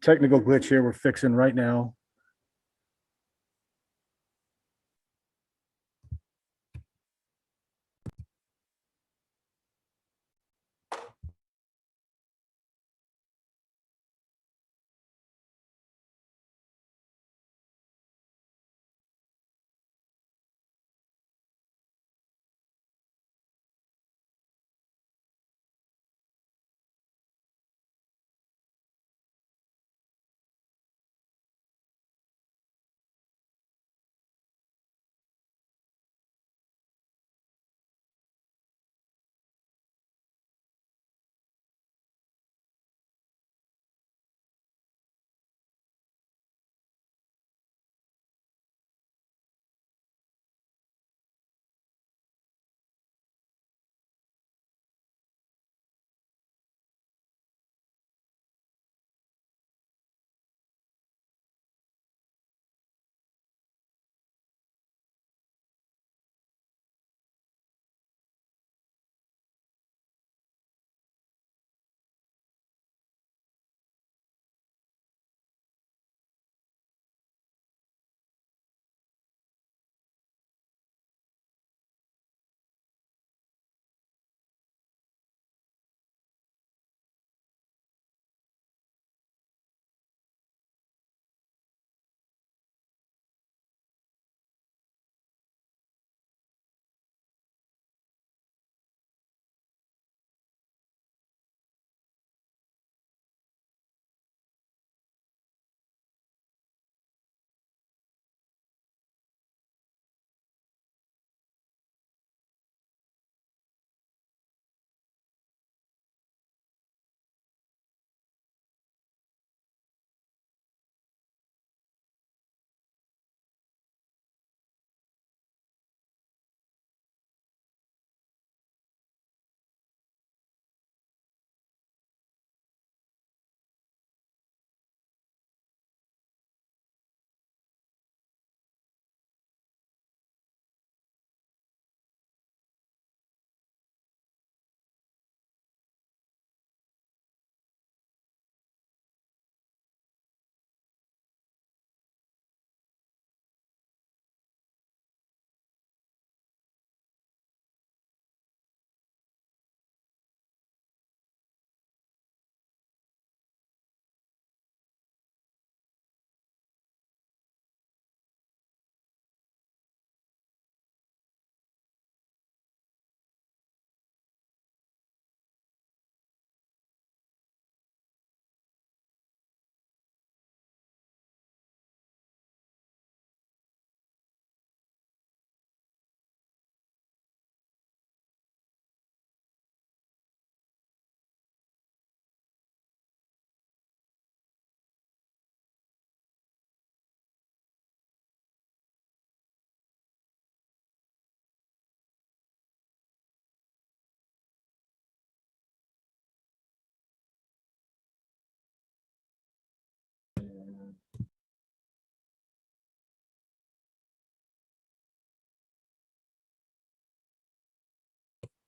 technical glitch here we're fixing right now.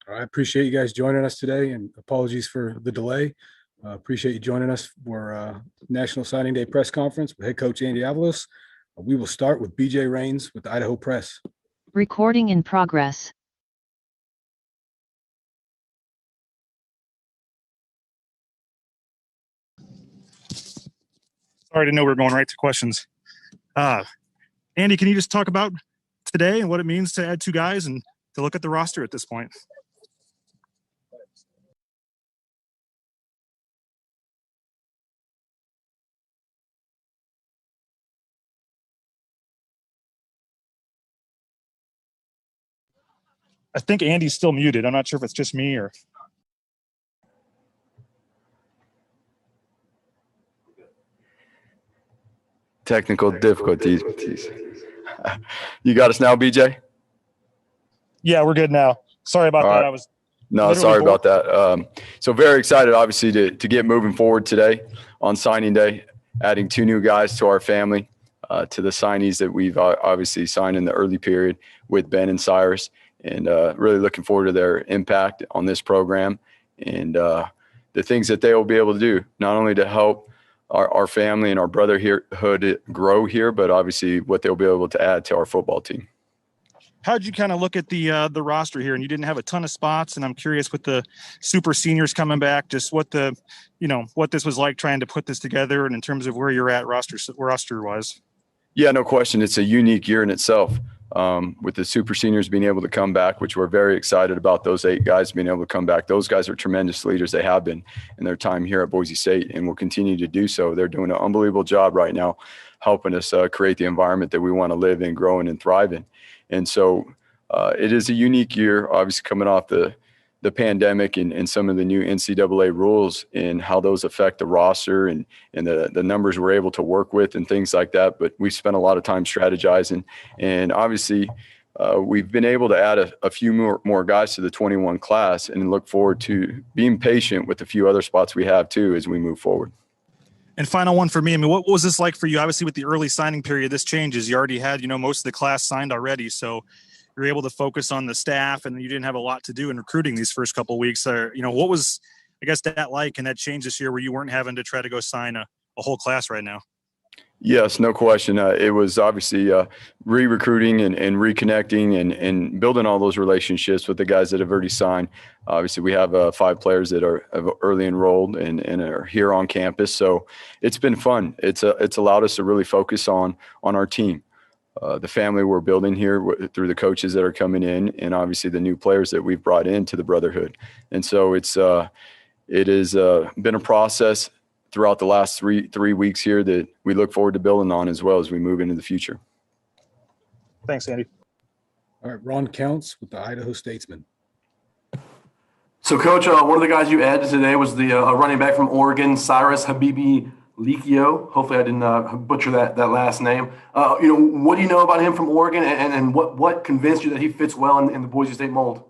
I appreciate you guys joining us today, and apologies for the delay. Appreciate you joining us for National Signing Day press conference with head coach Andy Avalos. We will start with BJ Rains with the Idaho Press. Recording in progress. Sorry, I didn't know we were going right to questions. Andy, can you just talk about today and what it means to add two guys and to look at the roster at this point? I think Andy's still muted. I'm not sure if it's just me or. Technical difficulties. You got us now, BJ? Yeah, we're good now. Sorry about that. Right. Sorry about that. So very excited, obviously, to get moving forward today on signing day, adding two new guys to our family, to the signees that we've obviously signed in the early period with Ben and Cyrus, and really looking forward to their impact on this program and the things that they will be able to do, not only to help our family and our brotherhood grow here, but obviously what they'll be able to add to our football team. How'd you kind of look at the roster here? And you didn't have a ton of spots, and I'm curious with the super seniors coming back, just what this was like trying to put this together, and in terms of where you're at roster wise. Yeah, no question. It's a unique year in itself. With the super seniors being able to come back, which we're very excited about, those 8 guys being able to come back. Those guys are tremendous leaders. They have been in their time here at Boise State and will continue to do so. They're doing an unbelievable job right now, helping us create the environment that we want to live in, grow in, and thrive in. And so it is a unique year, obviously coming off the pandemic and some of the new NCAA rules and how those affect the roster and the numbers we're able to work with and things like that. But we spent a lot of time strategizing, and obviously we've been able to add a few more guys to the 21 class and look forward to being patient with the few other spots we have too as we move forward. And final one for me. I mean, what was this like for you? Obviously with the early signing period, this changes. You already had, most of the class signed already. So you're able to focus on the staff, and you didn't have a lot to do in recruiting these first couple of weeks. What was, I guess, that like, and that change this year where you weren't having to try to go sign a whole class right now? Yes, no question. It was obviously re-recruiting and reconnecting and building all those relationships with the guys that have already signed. Obviously, we have 5 players that are early enrolled and are here on campus. So it's been fun. It's allowed us to really focus on our team, the family we're building here through the coaches that are coming in, and obviously the new players that we've brought into the brotherhood. And so it has been a process throughout the last three weeks here that we look forward to building on as well as we move into the future. Thanks, Andy. All right, Ron Counts with the Idaho Statesman. So, Coach, one of the guys you added today was the running back from Oregon, Cyrus Habibi Likio. Hopefully I didn't butcher that last name. What do you know about him from Oregon, and what convinced you that he fits well in the Boise State mold?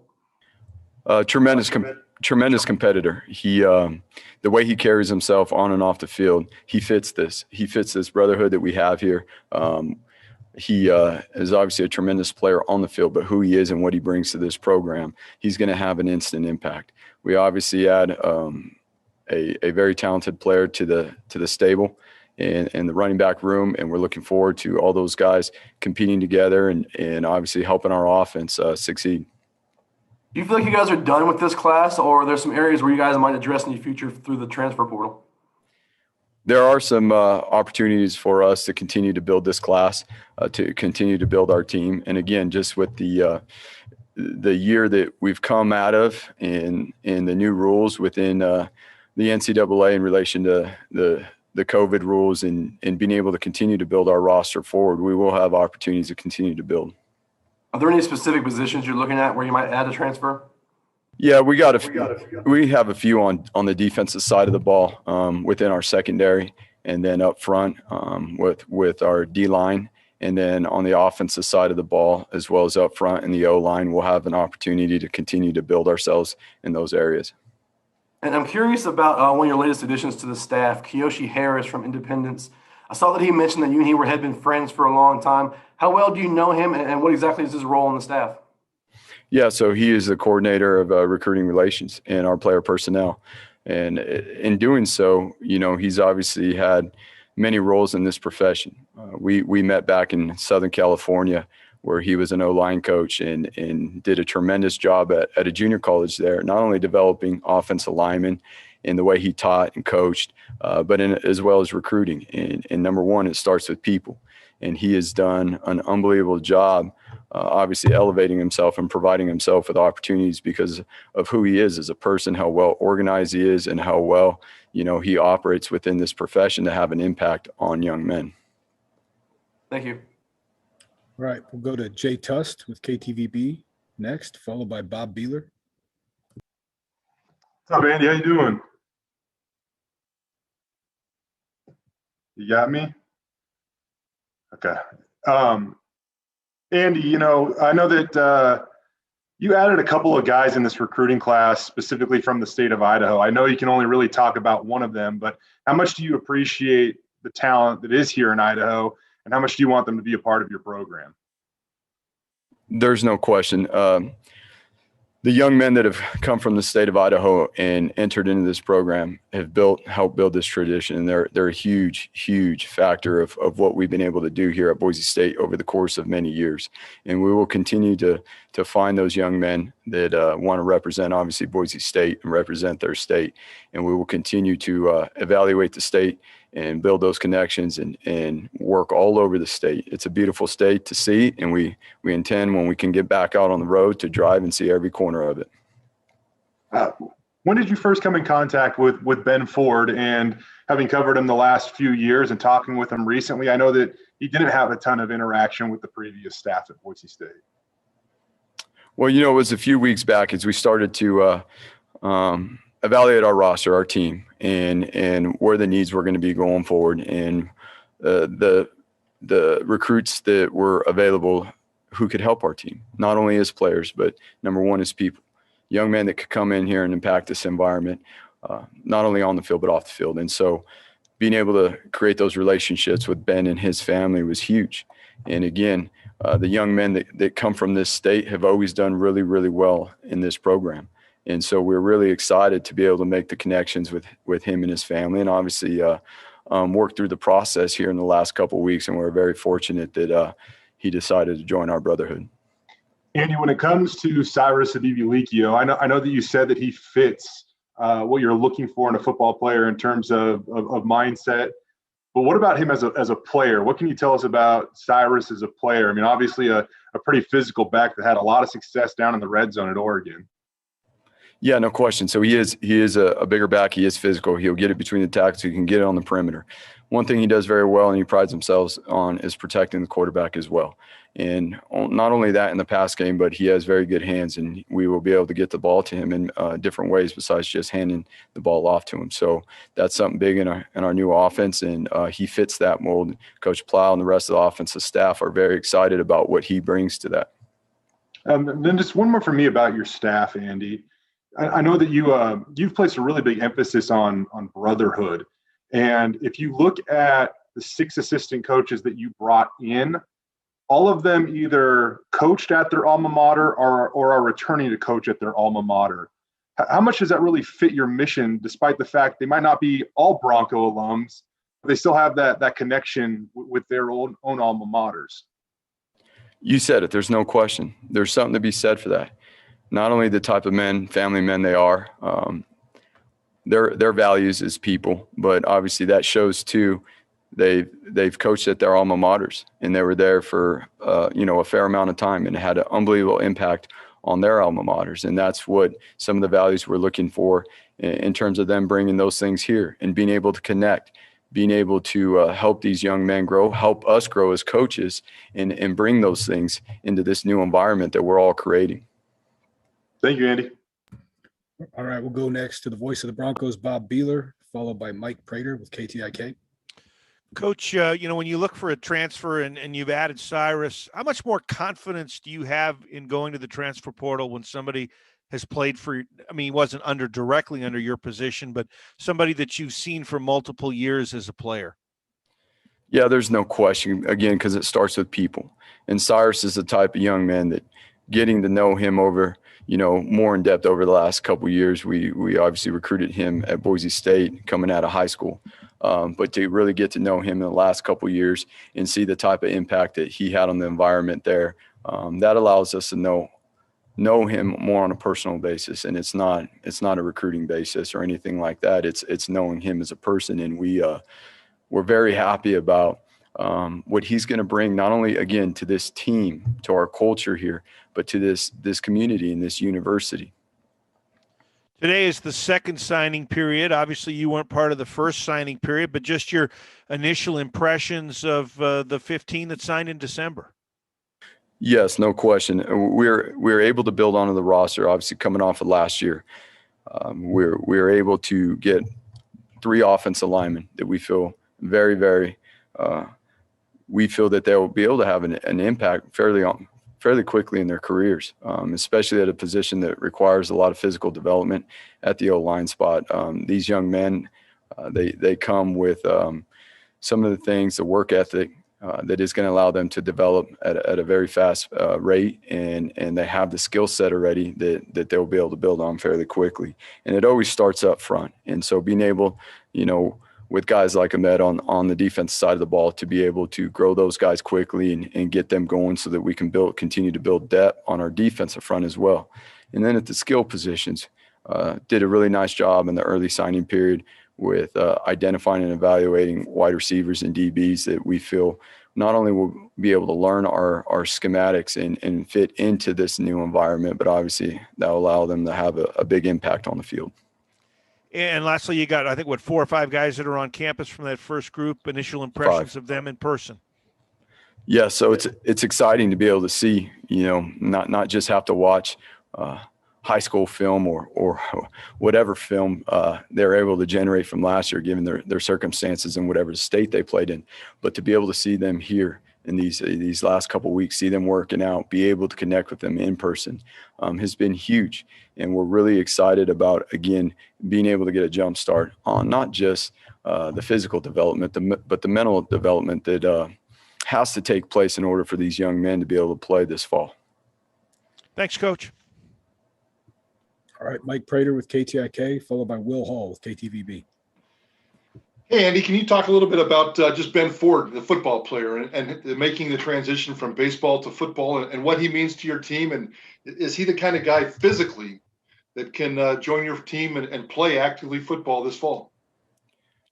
Tremendous competitor. He, the way he carries himself on and off the field, he fits this brotherhood that we have here. He is obviously a tremendous player on the field, but who he is and what he brings to this program, he's going to have an instant impact. We obviously add a very talented player to the stable and the running back room, and we're looking forward to all those guys competing together and obviously helping our offense succeed. Do you feel like you guys are done with this class, or are there some areas where you guys might address in the future through the transfer portal? There are some opportunities for us to continue to build this class, to continue to build our team. And again, just with the year that we've come out of and the new rules within the NCAA in relation to the COVID rules and being able to continue to build our roster forward, we will have opportunities to continue to build. Are there any specific positions you're looking at where you might add a transfer? Yeah, we have a few on the defensive side of the ball within our secondary, and then up front with our D line, and then on the offensive side of the ball as well as up front in the O line, we'll have an opportunity to continue to build ourselves in those areas. And I'm curious about one of your latest additions to the staff, Kiyoshi Harris from Independence. I saw that he mentioned that you and he had been friends for a long time. How well do you know him, and what exactly is his role on the staff? Yeah, so he is the coordinator of recruiting relations and our player personnel. And in doing so, he's obviously had many roles in this profession. We met back in Southern California where he was an O-line coach and did a tremendous job at a junior college there, not only developing offensive linemen in the way he taught and coached, but as well as recruiting. And number one, it starts with people. And he has done an unbelievable job, obviously elevating himself and providing himself with opportunities because of who he is as a person, how well organized he is, and how well, he operates within this profession to have an impact on young men. Thank you. All right, we'll go to Jay Tust with KTVB next, followed by Bob Beeler. What's up, Andy? How you doing? You got me? Okay. Andy, I know that you added a couple of guys in this recruiting class, specifically from the state of Idaho. I know you can only really talk about one of them, but how much do you appreciate the talent that is here in Idaho, and how much do you want them to be a part of your program? There's no question. The young men that have come from the state of Idaho and entered into this program have helped build this tradition. And they're a huge factor of what we've been able to do here at Boise State over the course of many years. And we will continue to find those young men that want to represent, obviously, Boise State and represent their state. And we will continue to evaluate the state and build those connections and work all over the state. It's a beautiful state to see, and we intend, when we can get back out on the road, to drive and see every corner of it. When did you first come in contact with Ben Ford? And having covered him the last few years and talking with him recently, I know that he didn't have a ton of interaction with the previous staff at Boise State. Well, it was a few weeks back as we started to evaluate our roster, our team, and where the needs were going to be going forward, and the recruits that were available who could help our team, not only as players, but number one, as people, young men that could come in here and impact this environment, not only on the field, but off the field. And so being able to create those relationships with Ben and his family was huge. And again, the young men that come from this state have always done really, really well in this program. And so we're really excited to be able to make the connections with him and his family, and obviously work through the process here in the last couple of weeks. And we're very fortunate that he decided to join our brotherhood. Andy, when it comes to Cyrus Habibi-Likio, I know that you said that he fits what you're looking for in a football player in terms of mindset. But what about him as a player? What can you tell us about Cyrus as a player? I mean, obviously a pretty physical back that had a lot of success down in the red zone at Oregon. Yeah, no question. So he is a bigger back. He is physical. He'll get it between the tackles. He can get it on the perimeter. One thing he does very well, and he prides himself on, is protecting the quarterback as well. And not only that in the pass game, but he has very good hands, and we will be able to get the ball to him in different ways besides just handing the ball off to him. So that's something big in our new offense, and he fits that mold. Coach Plow and the rest of the offensive staff are very excited about what he brings to that. Then just one more for me about your staff, Andy. I know that you've placed a really big emphasis on brotherhood. And if you look at the 6 assistant coaches that you brought in, all of them either coached at their alma mater or are returning to coach at their alma mater. How much does that really fit your mission, despite the fact they might not be all Bronco alums, but they still have that connection with their own alma maters? You said it. There's no question. There's something to be said for that. Not only the type of men, family men they are, their values as people, but obviously that shows too. They've coached at their alma maters, and they were there for a fair amount of time, and had an unbelievable impact on their alma maters. And that's what some of the values we're looking for in terms of them bringing those things here and being able to connect, being able to help these young men grow, help us grow as coaches, and bring those things into this new environment that we're all creating. Thank you, Andy. All right, we'll go next to the voice of the Broncos, Bob Beeler, followed by Mike Prater with KTIK. Coach, when you look for a transfer and you've added Cyrus, how much more confidence do you have in going to the transfer portal when somebody has played for, he wasn't directly under your position, but somebody that you've seen for multiple years as a player? Yeah, there's no question, again, because it starts with people. And Cyrus is the type of young man that, getting to know him over, more in depth over the last couple of years, we obviously recruited him at Boise State coming out of high school. But to really get to know him in the last couple of years and see the type of impact that he had on the environment there, that allows us to know him more on a personal basis. And it's not a recruiting basis or anything like that. It's knowing him as a person. And we're very happy about what he's going to bring, not only, again, to this team, to our culture here, but to this community and this university. Today is the second signing period. Obviously, you weren't part of the first signing period, but just your initial impressions of the 15 that signed in December. Yes, no question. We're able to build onto the roster, obviously coming off of last year. We're able to get 3 offensive linemen that we feel very, very we feel that they will be able to have an impact fairly quickly in their careers, especially at a position that requires a lot of physical development at the O-line spot. These young men, they come with some of the things, the work ethic, that is going to allow them to develop at a very fast rate, and they have the skill set already that they'll be able to build on fairly quickly. And it always starts up front. And so being able, with guys like Ahmed on the defensive side of the ball, to be able to grow those guys quickly and get them going so that we can continue to build depth on our defensive front as well. And then at the skill positions, did a really nice job in the early signing period with identifying and evaluating wide receivers and DBs that we feel not only will be able to learn our schematics and fit into this new environment, but obviously that will allow them to have a big impact on the field. And lastly, you got, I think, 4 or 5 guys that are on campus from that first group. Initial impressions of them in person. Yeah, so it's exciting to be able to see, not just have to watch high school film or whatever film they're able to generate from last year, given their circumstances and whatever state they played in, but to be able to see them here in these last couple of weeks, see them working out, be able to connect with them in person has been huge. And we're really excited about, again, being able to get a jump start on not just the physical development, but the mental development that has to take place in order for these young men to be able to play this fall. Thanks, Coach. All right, Mike Prater with KTIK, followed by Will Hall with KTVB. Hey, Andy, can you talk a little bit about just Ben Ford, the football player, and making the transition from baseball to football and what he means to your team? And is he the kind of guy physically that can join your team and play actively football this fall?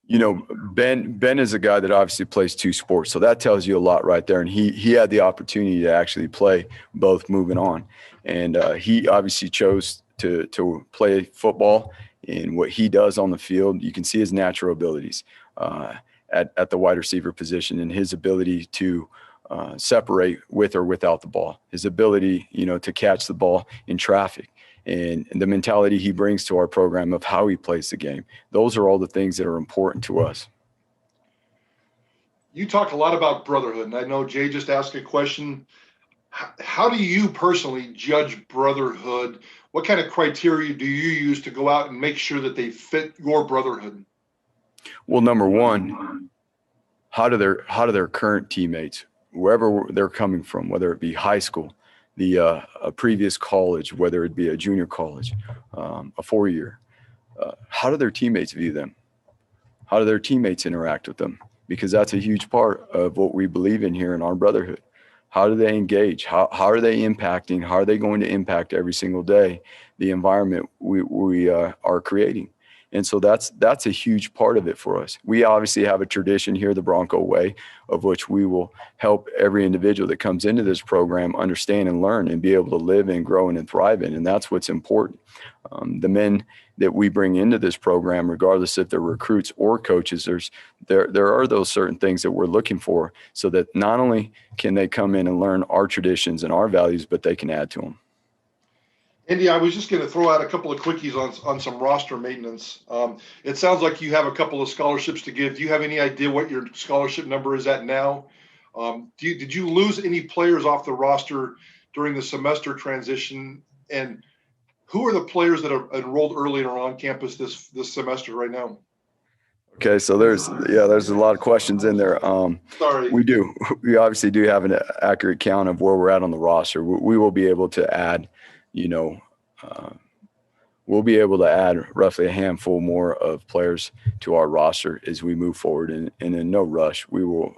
Ben is a guy that obviously plays 2 sports, so that tells you a lot right there. And he had the opportunity to actually play both moving on. And he obviously chose to play football. And what he does on the field, you can see his natural abilities at the wide receiver position and his ability to separate with or without the ball, his ability, to catch the ball in traffic, and the mentality he brings to our program of how he plays the game. Those are all the things that are important to us. You talked a lot about brotherhood, and I know Jay just asked a question. How do you personally judge brotherhood? What kind of criteria do you use to go out and make sure that they fit your brotherhood? Well, number one, how do their current teammates, wherever they're coming from, whether it be high school, a previous college, whether it be a junior college, a 4-year, how do their teammates view them? How do their teammates interact with them? Because that's a huge part of what we believe in here in our brotherhood. How do they engage? How are they impacting? How are they going to impact every single day the environment we are creating? And so that's a huge part of it for us. We obviously have a tradition here, the Bronco way, of which we will help every individual that comes into this program understand and learn and be able to live and grow and thrive in. And that's what's important. The men that we bring into this program, regardless if they're recruits or coaches, there are those certain things that we're looking for so that not only can they come in and learn our traditions and our values, but they can add to them. Andy, I was just going to throw out a couple of quickies on some roster maintenance. It sounds like you have a couple of scholarships to give. Do you have any idea what your scholarship number is at now? Did you lose any players off the roster during the semester transition? And who are the players that are enrolled early and are on campus this semester right now? Okay, so there's a lot of questions in there. Sorry. We obviously do have an accurate count of where we're at on the roster. We will be able to add, we'll be able to add roughly a handful more of players to our roster as we move forward. And in no rush, we will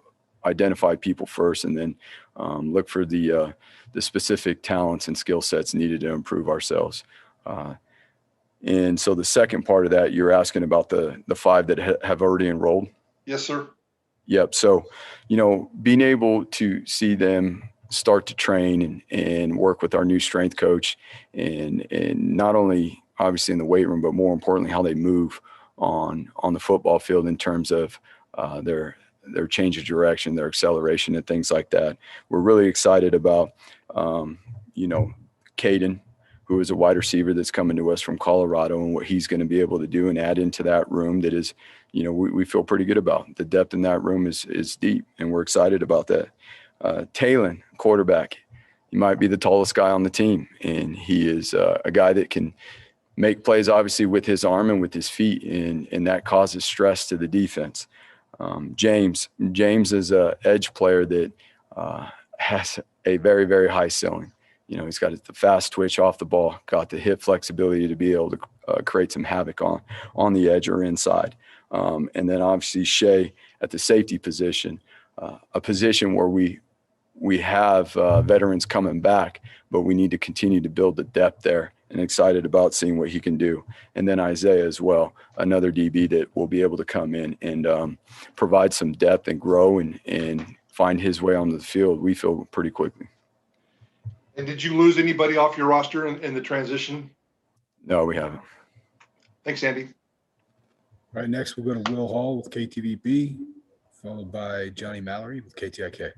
identify people first and then look for the specific talents and skill sets needed to improve ourselves. And so the second part of that, you're asking about the 5 that have already enrolled? Yes, sir. Yep. So, being able to see them start to train and work with our new strength coach and not only obviously in the weight room, but more importantly, how they move on the football field in terms of their change of direction, their acceleration and things like that. We're really excited about, Caden, who is a wide receiver that's coming to us from Colorado, and what he's going to be able to do and add into that room that is, we feel pretty good about. The depth in that room is deep, and we're excited about that. Talon, quarterback, he might be the tallest guy on the team, and he is a guy that can make plays obviously with his arm and with his feet, and that causes stress to the defense. James is a edge player that has a very, very high ceiling. He's got the fast twitch off the ball, got the hip flexibility to be able to create some havoc on the edge or inside. And then obviously Shea at the safety position, a position where we have veterans coming back, but we need to continue to build the depth there, and excited about seeing what he can do. And then Isaiah as well, another DB that will be able to come in and provide some depth and grow and find his way onto the field, we feel, pretty quickly. And did you lose anybody off your roster in the transition? No, we haven't. Thanks, Andy. All right, next we'll go to Will Hall with KTVB, followed by Johnny Mallory with KTIK.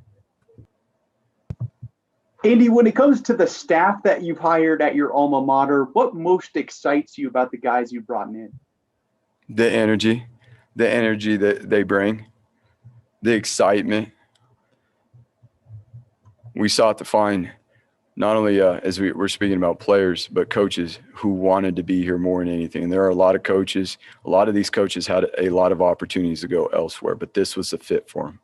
Andy, when it comes to the staff that you've hired at your alma mater, what most excites you about the guys you've brought in? The energy that they bring, the excitement. We sought to find not only as we're speaking about players, but coaches who wanted to be here more than anything. And there are a lot of coaches. A lot of these coaches had a lot of opportunities to go elsewhere, but this was a fit for them.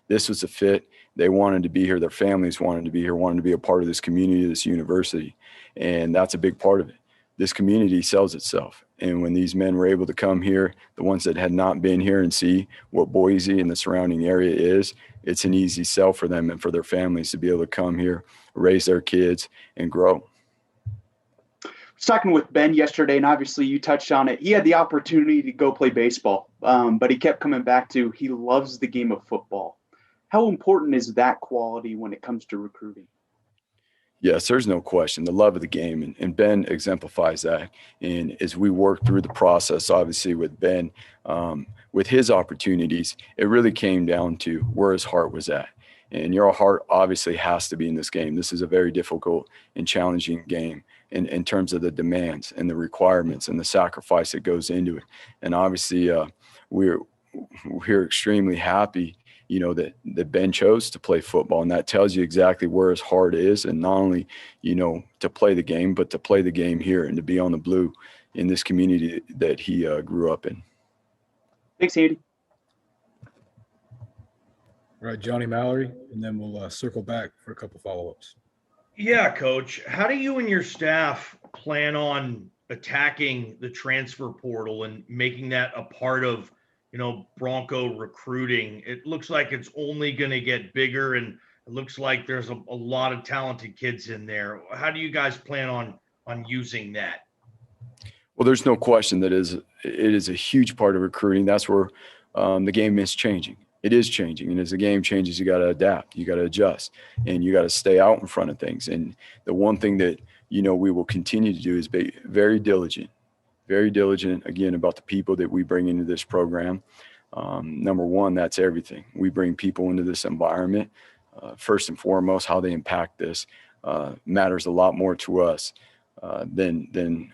This was a fit. They wanted to be here. Their families wanted to be here, wanted to be a part of this community, this university. And that's a big part of it. This community sells itself. And when these men were able to come here, the ones that had not been here, and see what Boise and the surrounding area is, it's an easy sell for them and for their families to be able to come here, raise their kids, and grow. I was talking with Ben yesterday, and obviously you touched on it. He had the opportunity to go play baseball, but he kept coming back to he loves the game of football. How important is that quality when it comes to recruiting? Yes, there's no question. The love of the game, and Ben exemplifies that. And as we work through the process, obviously with Ben, with his opportunities, it really came down to where his heart was at. And your heart obviously has to be in this game. This is a very difficult and challenging game in terms of the demands and the requirements and the sacrifice that goes into it. And obviously we're extremely happy, that Ben chose to play football, and that tells you exactly where his heart is. And not only, to play the game, but to play the game here and to be on the blue in this community that he grew up in. Thanks, Andy. All right, Johnny Mallory, and then we'll circle back for a couple follow-ups. Yeah, Coach. How do you and your staff plan on attacking the transfer portal and making that a part of Bronco recruiting? It looks like it's only going to get bigger, and it looks like there's a lot of talented kids in there. How do you guys plan on using that? Well, there's no question that it is a huge part of recruiting. That's where the game is changing. It is changing. And as the game changes, you got to adapt, you got to adjust, and you got to stay out in front of things. And the one thing that, we will continue to do is be very diligent, again, about the people that we bring into this program. Number one, that's everything. We bring people into this environment. First and foremost, how they impact this matters a lot more to us than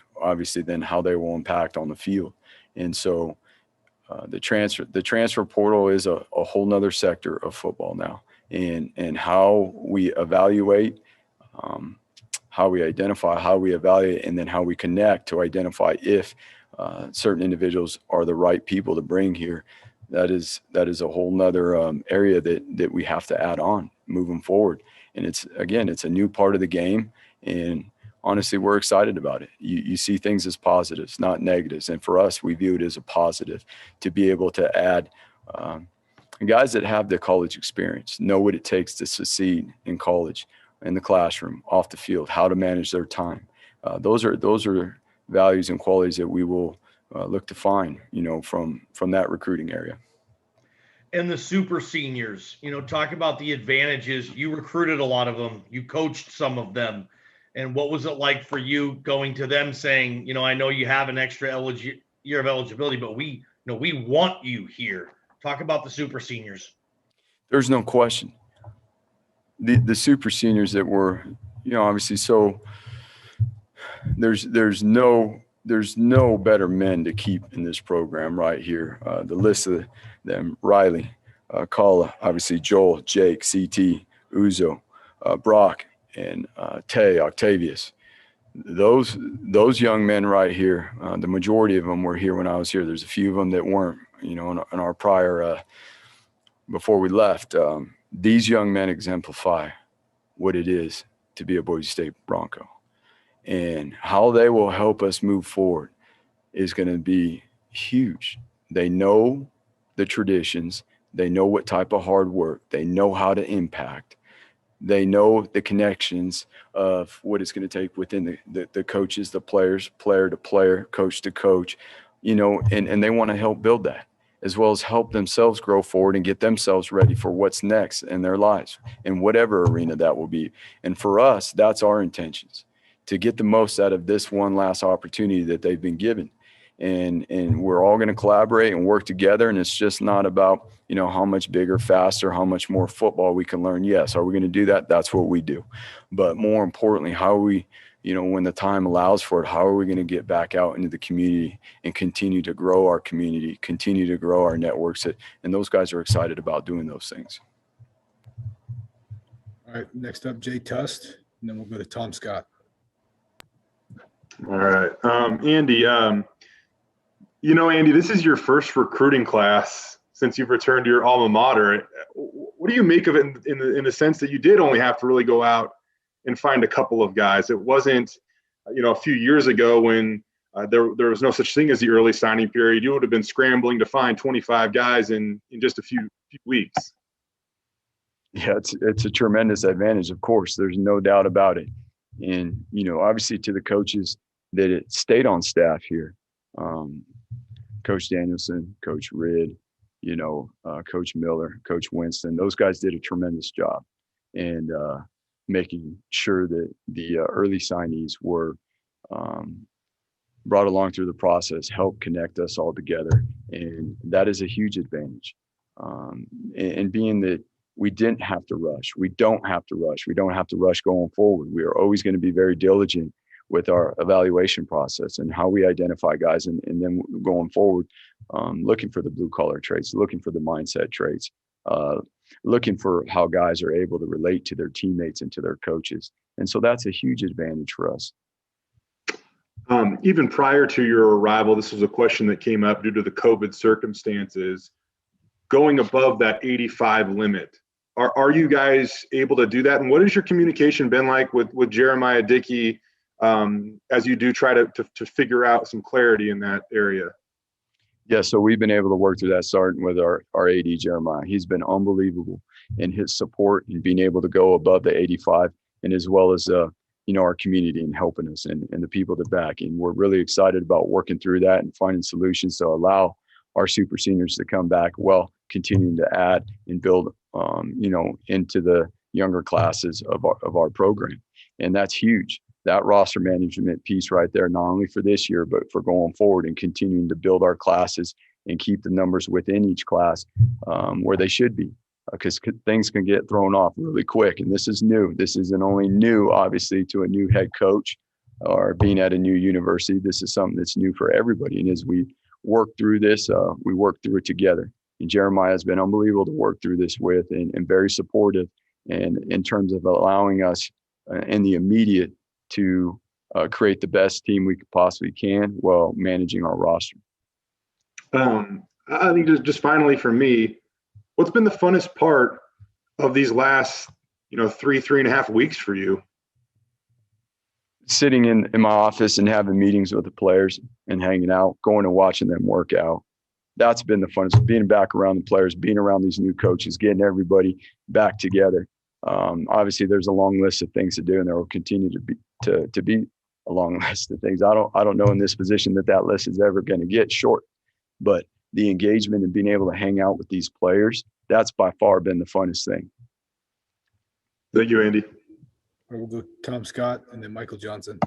how they will impact on the field. And so the transfer portal is a whole nother sector of football now, and how we evaluate, how we identify, how we evaluate, and then how we connect to identify if certain individuals are the right people to bring here. That is a whole nother area that we have to add on moving forward. And it's a new part of the game, and honestly, we're excited about it. You see things as positives, not negatives. And for us, we view it as a positive to be able to add guys that have the college experience, know what it takes to succeed in college, in the classroom, off the field, how to manage their time. Those are values and qualities that we will look to find, from that recruiting area. And the super seniors, talk about the advantages. You recruited a lot of them. You coached some of them. And what was it like for you going to them saying, I know you have an extra year of eligibility, but we want you here. Talk about the super seniors. There's no question. The super seniors that were, obviously, so there's no better men to keep in this program right here. The list of them: Riley, Kala, obviously Joel, Jake, CT, Uzo, Brock, and Tay, Octavius. Those young men right here, the majority of them were here when I was here. There's a few of them that weren't, in our prior before we left, these young men exemplify what it is to be a Boise State Bronco, and how they will help us move forward is going to be huge. They know the traditions. They know what type of hard work. They know how to impact. They know the connections of what it's going to take within the coaches, the players, player to player, coach to coach, and they want to help build that, as well as help themselves grow forward and get themselves ready for what's next in their lives in whatever arena that will be. And for us, that's our intentions, to get the most out of this one last opportunity that they've been given. And we're all going to collaborate and work together. And it's just not about, how much bigger, faster, how much more football we can learn. Yes. Are we going to do that? That's what we do. But more importantly, how are we, when the time allows for it, how are we going to get back out into the community and continue to grow our community, continue to grow our networks? And those guys are excited about doing those things. All right. Next up, Jay Tust, and then we'll go to Tom Scott. All right. Andy, Andy, this is your first recruiting class since you've returned to your alma mater. What do you make of it in the sense that you did only have to really go out and find a couple of guys? It wasn't, a few years ago when there was no such thing as the early signing period. You would have been scrambling to find 25 guys in just a few weeks. Yeah, it's a tremendous advantage, of course. There's no doubt about it. And, obviously to the coaches that stayed on staff here, Coach Danielson, Coach Ridd, Coach Miller, Coach Winston, those guys did a tremendous job. And making sure that the early signees were brought along through the process, helped connect us all together. And that is a huge advantage. And being that we didn't have to rush, we don't have to rush. We don't have to rush going forward. We are always going to be very diligent with our evaluation process and how we identify guys, and then going forward, looking for the blue collar traits, looking for the mindset traits, looking for how guys are able to relate to their teammates and to their coaches. And so that's a huge advantage for us. Even prior to your arrival, this was a question that came up due to the COVID circumstances, going above that 85 limit. Are you guys able to do that? And what has your communication been like with Jeremiah Dickey as you do try to figure out some clarity in that area? Yeah, so we've been able to work through that, starting with our AD, Jeremiah. He's been unbelievable in his support and being able to go above the 85, and as well as, our community and helping us and the people that back. And we're really excited about working through that and finding solutions to allow our super seniors to come back while continuing to add and build, into the younger classes of our program. And that's huge. That roster management piece right there, not only for this year, but for going forward and continuing to build our classes and keep the numbers within each class where they should be, because things can get thrown off really quick. And this is new. This isn't only new, obviously, to a new head coach or being at a new university. This is something that's new for everybody. And as we work through this, we work through it together. And Jeremiah has been unbelievable to work through this with, and very supportive, and in terms of allowing us in the immediate to create the best team we could possibly can while managing our roster. I think just finally for me, what's been the funnest part of these last, 3.5 weeks for you? Sitting in my office and having meetings with the players and hanging out, going and watching them work out. That's been the funnest, being back around the players, being around these new coaches, getting everybody back together. Obviously there's a long list of things to do, and there will continue to be a long list of things. I don't know in this position that list is ever going to get short, but the engagement and being able to hang out with these players, that's by far been the funnest thing. Thank you, Andy. We'll go Tom Scott and then Michael Johnson.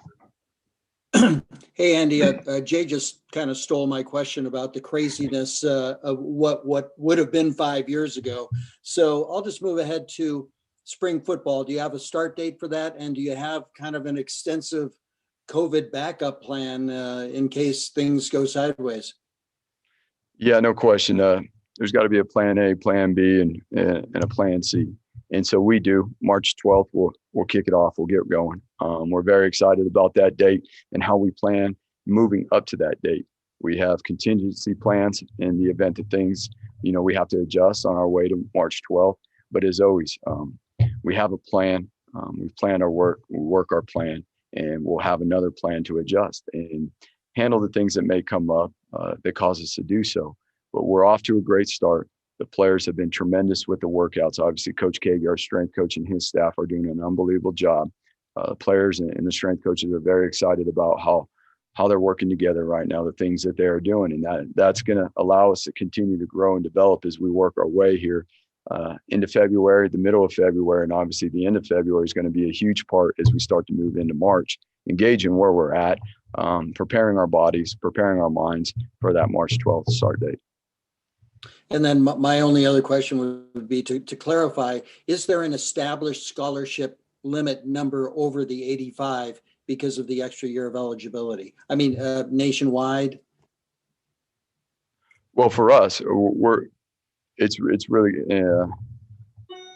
Hey, Andy, Jay just kind of stole my question about the craziness of what would have been 5 years ago. So I'll just move ahead to spring football. Do you have a start date for that? And do you have kind of an extensive COVID backup plan in case things go sideways? Yeah, no question. There's got to be a plan A, plan B, and a plan C. And so we do. March 12th, we'll kick it off. We'll get going. We're very excited about that date and how we plan moving up to that date. We have contingency plans in the event that things we have to adjust on our way to March 12th. But as always, we have a plan. We've planned our work. We work our plan, and we'll have another plan to adjust and handle the things that may come up that cause us to do so. But we're off to a great start. The players have been tremendous with the workouts. Obviously, Coach Kagi, our strength coach, and his staff are doing an unbelievable job. The players and the strength coaches are very excited about how they're working together right now, the things that they are doing. And that's going to allow us to continue to grow and develop as we work our way here into February, the middle of February, and obviously the end of February is going to be a huge part as we start to move into March, engaging where we're at, preparing our bodies, preparing our minds for that March 12th start date. And then my only other question would be to clarify, is there an established scholarship limit number over the 85 because of the extra year of eligibility? I mean, nationwide? Well, for us, it's really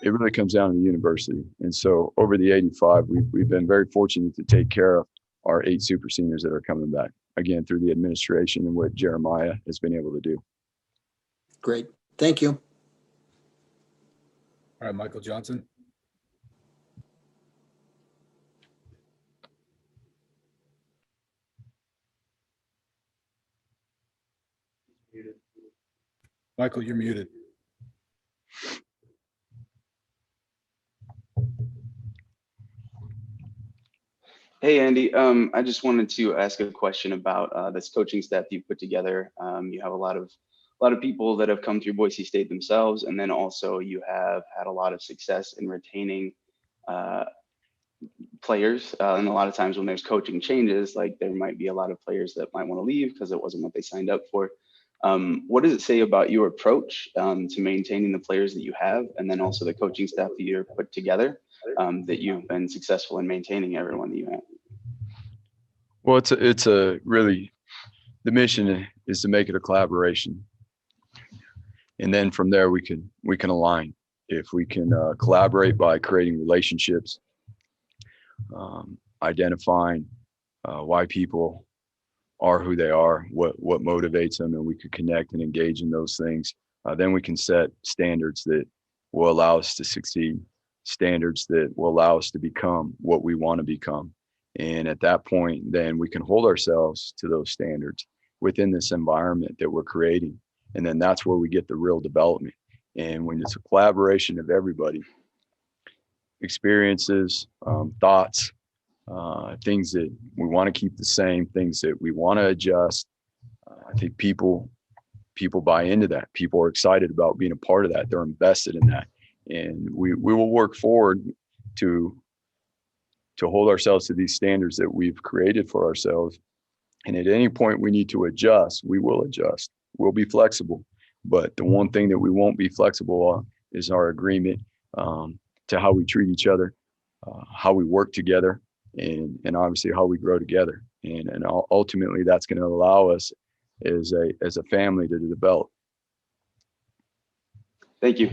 it really comes down to the university. And so over the 85, we've been very fortunate to take care of our 8 super seniors that are coming back, again, through the administration and what Jeremiah has been able to do. Great. Thank you. All right, Michael Johnson. Michael, you're muted. Hey, Andy. I just wanted to ask a question about this coaching staff you've put together. You have a lot of people that have come through Boise State themselves, and then also you have had a lot of success in retaining players. And a lot of times when there's coaching changes, like there might be a lot of players that might want to leave because it wasn't what they signed up for. What does it say about your approach to maintaining the players that you have, and then also the coaching staff that you're put together, that you've been successful in maintaining everyone that you have? Well, it's a really, the mission is to make it a collaboration, and then from there we can align. If we can collaborate by creating relationships, identifying why people are who they are, what motivates them, and we could connect and engage in those things. Then we can set standards that will allow us to succeed, standards that will allow us to become what we want to become. And at that point, then we can hold ourselves to those standards within this environment that we're creating. And then that's where we get the real development. And when it's a collaboration of everybody, experiences, thoughts, things that we want to keep the same, things that we want to adjust, I think people buy into that. People are excited about being a part of that. They're invested in that. And we will work forward to hold ourselves to these standards that we've created for ourselves. And at any point we need to adjust, we will adjust. We'll be flexible. But the one thing that we won't be flexible on is our agreement to how we treat each other, how we work together, and obviously how we grow together. And ultimately that's going to allow us as a family to develop. Thank you.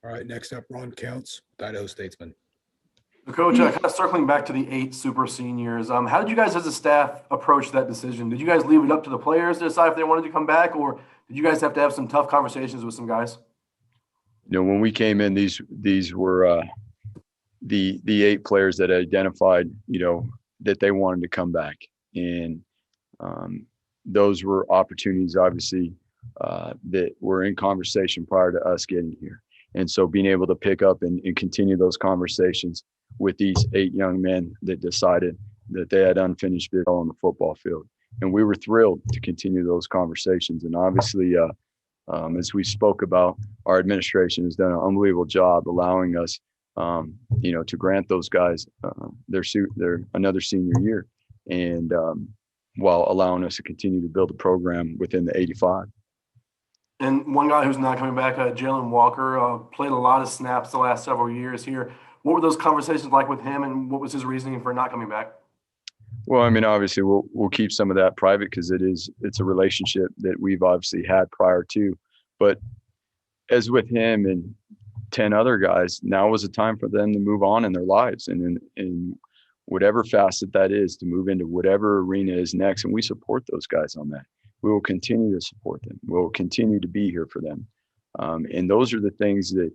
All right, next up, Ron Counts, Idaho Statesman. Coach, kind of circling back to the 8 super seniors, how did you guys as a staff approach that decision? Did you guys leave it up to the players to decide if they wanted to come back, or did you guys have to have some tough conversations with some guys? When we came in, these were the 8 players that identified, that they wanted to come back. And those were opportunities, obviously, that were in conversation prior to us getting here. And so being able to pick up and continue those conversations with these 8 young men that decided that they had unfinished business on the football field. And we were thrilled to continue those conversations. And obviously, as we spoke about, our administration has done an unbelievable job allowing us, to grant those guys their another senior year, and while allowing us to continue to build a program within the 85. And one guy who's not coming back, Jalen Walker, played a lot of snaps the last several years here. What were those conversations like with him, and what was his reasoning for not coming back? Well, I mean, obviously we'll keep some of that private because it's a relationship that we've obviously had prior to. But as with him and 10 other guys, now was a time for them to move on in their lives, and in whatever facet that is, to move into whatever arena is next. And we support those guys on that. we will continue to support them. We'll continue to be here for them. And those are the things that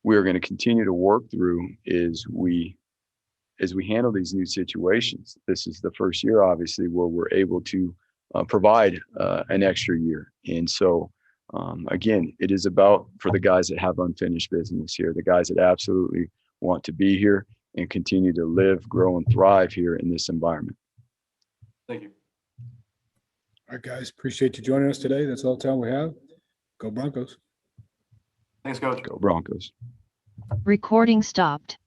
we're going to continue to work through as we handle these new situations. This is the first year, obviously, where we're able to provide an extra year. And so, again, it is about for the guys that have unfinished business here, the guys that absolutely want to be here and continue to live, grow, and thrive here in this environment. Thank you. All right, guys, appreciate you joining us today. That's all the time we have. Go Broncos. Thanks, Coach. Go Broncos. Recording stopped.